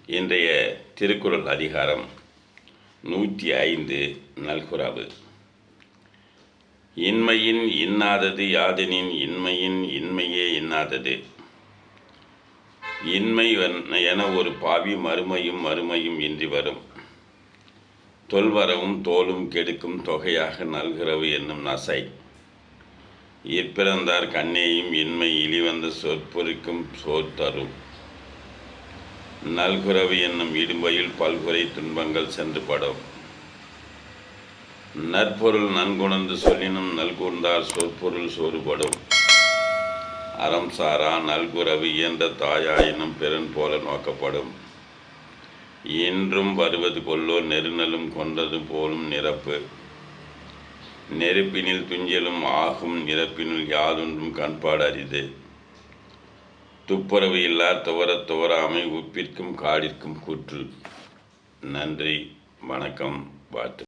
இன்றைய திருக்குறள் அதிகாரம் 105 நல்குரவு. இன்மையின் இன்னாதது யாதெனின் இன்மையின் இன்மையே இன்னாதது. இன்மை என ஒரு பாவி மறுமையும் இன்றி வரும். தொல்வரவும் தோலும் கெடுக்கும் தொகையாக நல்குரவு என்னும் நசை. இற்பிறந்தார் கண்ணேயும் இன்மை இழிவந்த சொற்பொறிக்கும் சோர் தரும். நல்குரவு என்னும் இடும்பையில் பல்குறை துன்பங்கள் சென்று படும். நற்பொருள் நன்குணர்ந்து சொல்லினும் நல்கூர்ந்தார் சொற்பொருள் சோறுபடும். அறம் சாரா நல்குரவு இயன்ற தாயாயினும் பெருன் போல நோக்கப்படும். இன்றும் வருவது கொல்லோ நெருநலும் கொண்டது போலும் நிரப்பு. நெருப்பினில் துஞ்சலும் ஆகும் நிரப்பினுள் யாதொன்றும் கண்பாடு அரிது. துப்புரவு இல்லார் துவராமை உப்பிற்கும் காடிற்கும் கூற்று. நன்றி, வணக்கம், வாழ்த்து.